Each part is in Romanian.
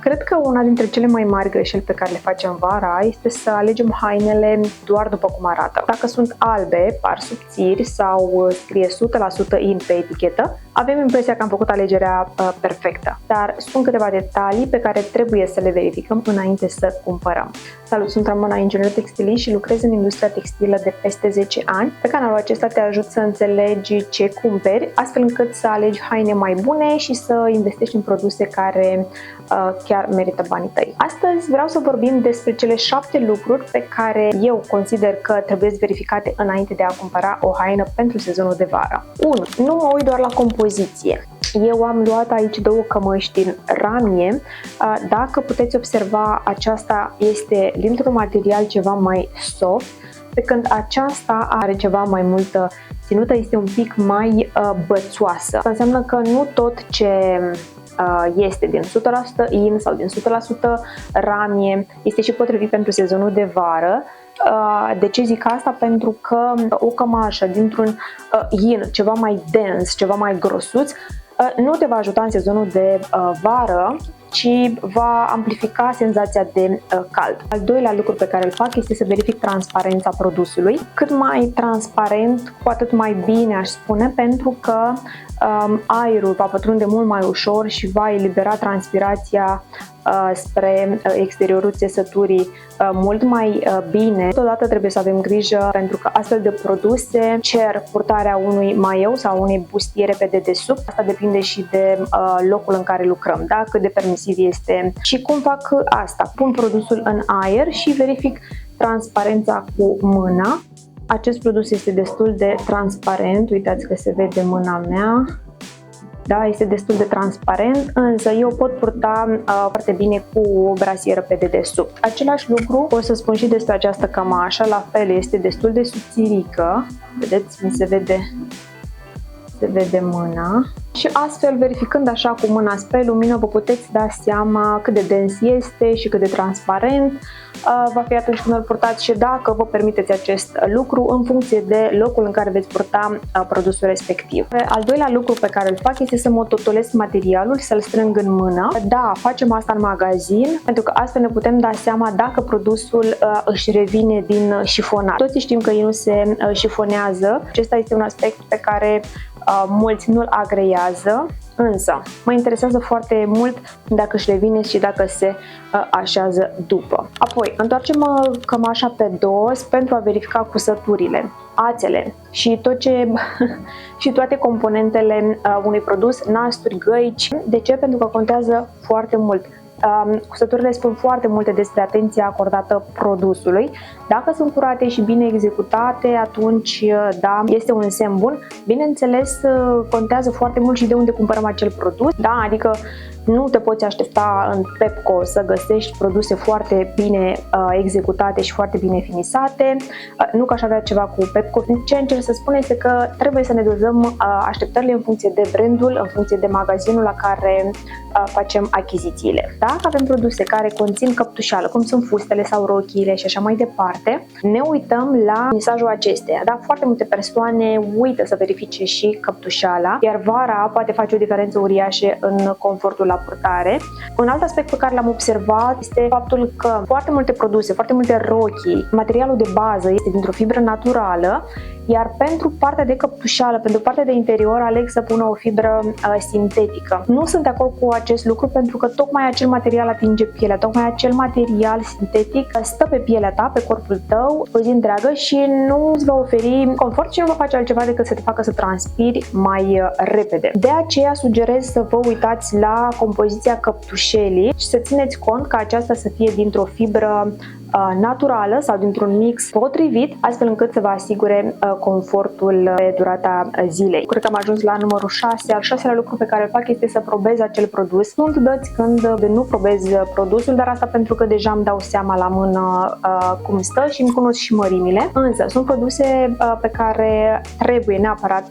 Cred că una dintre cele mai mari greșeli pe care le facem vara este să alegem hainele doar după cum arată. Dacă sunt albe, par subțiri sau scrie 100% in pe etichetă, avem impresia că am făcut alegerea perfectă. Dar sunt câteva detalii pe care trebuie să le verificăm înainte să cumpărăm. Salut, sunt Ramona, inginer textilist și lucrez în industria textilă de peste 10 ani. Pe canalul acesta te ajut să înțelegi ce cumperi, astfel încât să alegi haine mai bune și să investești în produse care chiar merită banii tăi. Astăzi vreau să vorbim despre cele 7 lucruri pe care eu consider că trebuie verificate înainte de a cumpăra o haină pentru sezonul de vară. 1. Nu mă uit doar la compoziție. Eu am luat aici 2 cămăși din ramie. Dacă puteți observa, aceasta este dintr-un material ceva mai soft, pe când aceasta are ceva mai multă ținută, este un pic mai bățoasă. Asta înseamnă că nu tot ce este din 100% in sau din 100% ramie este și potrivit pentru sezonul de vară. De ce zic asta? Pentru că o cămașă dintr-un in ceva mai dens, ceva mai grosuț, nu te va ajuta în sezonul de vară, ci va amplifica senzația de cald. Al doilea lucru pe care îl fac este să verific transparența produsului. Cât mai transparent, cu atât mai bine, aș spune, pentru că aerul va pătrunde mult mai ușor și va elibera transpirația spre exteriorul țesăturii mult mai bine. Totodată trebuie să avem grijă pentru că astfel de produse cer purtarea unui maieu sau unei bustiere pe dedesubt. Asta depinde și de locul în care lucrăm, da? Cât de permisiv este. Și cum fac asta? Pun produsul în aer și verific transparența cu mâna. Acest produs este destul de transparent, uitați că se vede mâna mea. Da, este destul de transparent, însă eu pot purta foarte bine cu o brasieră pe dedesubt. Același lucru o să spun și despre această cămașă, la fel este destul de subțirică, vedeți, se vede mâna. Și astfel, verificând așa cu mâna spre lumină, vă puteți da seama cât de dens este și cât de transparent va fi atunci când îl purtați și dacă vă permiteți acest lucru în funcție de locul în care veți purta produsul respectiv. Al doilea lucru pe care îl fac este să mototolesc materialul, să-l strâng în mână. Da, facem asta în magazin, pentru că astfel ne putem da seama dacă produsul își revine din șifonat. Toți știm că ei nu se șifonează. Acesta este un aspect pe care mulți nu-l agreiază, însă mă interesează foarte mult dacă își revine și dacă se așează după. Apoi, întoarcem cămașa pe dos pentru a verifica cusăturile, ațele și și toate componentele unui produs, nasturi, găici. De ce? Pentru că contează foarte mult. Cusăturile spun foarte multe despre atenția acordată produsului. Dacă sunt curate și bine executate, atunci da, este un semn bun. Bineînțeles, contează foarte mult și de unde cumpărăm acel produs, da? Adică nu te poți aștepta în Pepco să găsești produse foarte bine executate și foarte bine finisate. Nu că aș avea ceva cu Pepco. Ce încerc să spun este că trebuie să ne dozăm așteptările în funcție de brandul, în funcție de magazinul la care facem achizițiile. Dacă avem produse care conțin căptușală, cum sunt fustele sau rochiile și așa mai departe, ne uităm la mesajul acesteia. Da? Foarte multe persoane uită să verifice și căptușala, iar vara poate face o diferență uriașă în confortul la purtare. Un alt aspect pe care l-am observat este faptul că foarte multe produse, foarte multe rochii, materialul de bază este dintr-o fibră naturală, iar pentru partea de căptușală, pentru partea de interior, aleg să pună o fibră sintetică. Nu sunt de acord cu acest lucru pentru că tocmai acel material atinge pielea, tocmai acel material sintetic stă pe pielea ta, pe corpul tău, o zi întreagă și nu îți va oferi confort și nu va face altceva decât să te facă să transpiri mai repede. De aceea sugerez să vă uitați la compoziția căptușelii și să țineți cont ca aceasta să fie dintr-o fibră naturală sau dintr-un mix potrivit, astfel încât să vă asigure confortul pe durata zilei. Cred că am ajuns la numărul 6. Al 6-lea lucru pe care îl fac este să probez acel produs. Sunt dăți când nu probez produsul, dar asta pentru că deja îmi dau seama la mână cum stă și îmi cunosc și mărimile. Însă sunt produse pe care trebuie neapărat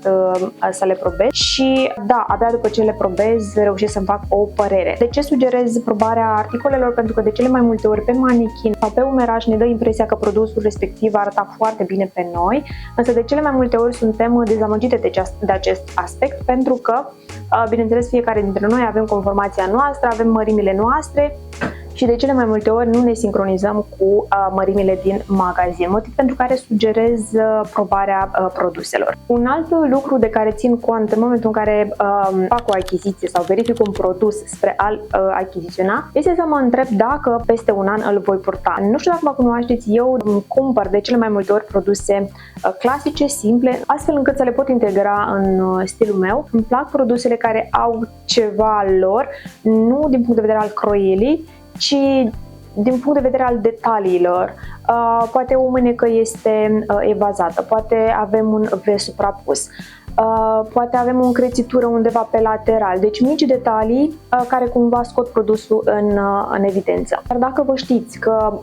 să le probez și da, abia după ce le probez reușesc să-mi fac o părere. De ce sugerez probarea articolelor? Pentru că de cele mai multe ori pe manechin sau pe un umeraj ne dă impresia că produsul respectiv arăta foarte bine pe noi, însă de cele mai multe ori suntem dezamăgite de acest aspect, pentru că, bineînțeles, fiecare dintre noi avem conformația noastră, avem mărimile noastre și de cele mai multe ori nu ne sincronizăm cu mărimile din magazin, motiv pentru care sugerez probarea produselor. Un alt lucru de care țin cont în momentul în care fac o achiziție sau verific un produs spre a-l achiziționa este să mă întreb dacă peste un an îl voi purta. Nu știu dacă mă cunoașteți, eu cumpăr de cele mai multe ori produse clasice, simple, astfel încât să le pot integra în stilul meu. Îmi plac produsele care au ceva lor, nu din punct de vedere al croielii, ci din punct de vedere al detaliilor. Poate o mânecă este evazată, poate avem un V suprapus, poate avem o încrețitură undeva pe lateral, deci mici detalii care cumva scot produsul în evidență. Dar dacă vă știți că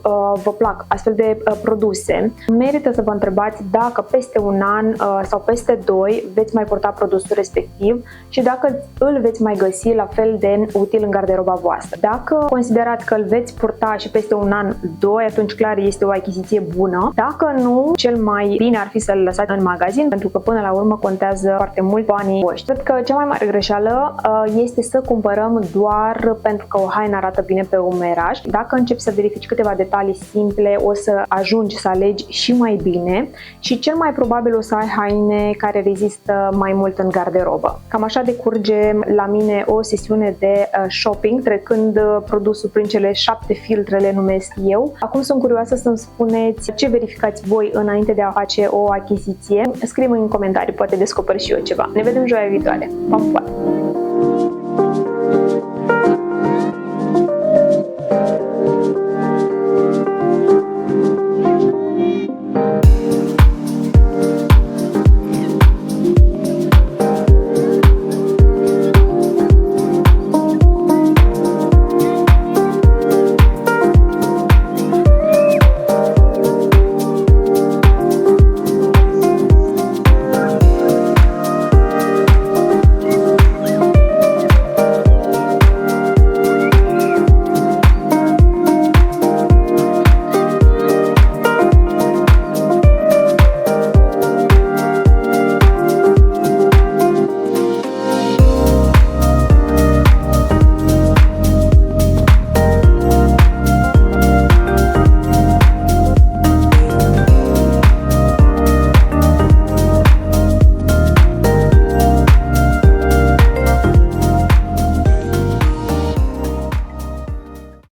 vă plac astfel de produse, merită să vă întrebați dacă peste un an sau peste 2 veți mai purta produsul respectiv și dacă îl veți mai găsi la fel de util în garderoba voastră. Dacă considerați că îl veți purta și peste un an, 2, atunci clar este o achiziție bună. Dacă nu, cel mai bine ar fi să-l lăsați în magazin, pentru că până la urmă contează foarte mult banii voștri. Cred că cea mai mare greșeală este să cumpărăm doar pentru că o haină arată bine pe umeraj. Dacă începi să verifici câteva detalii simple, o să ajungi să alegi și mai bine și cel mai probabil o să ai haine care rezistă mai mult în garderobă. Cam așa decurge la mine o sesiune de shopping, trecând produsul prin cele 7 filtre, le numesc eu. Acum sunt curioasă să-mi spuneți ce verificați voi înainte de a face o achiziție. Scrie-mi în comentarii, poate descoperi și eu ceva. Ne vedem joia viitoare. Pa, pa!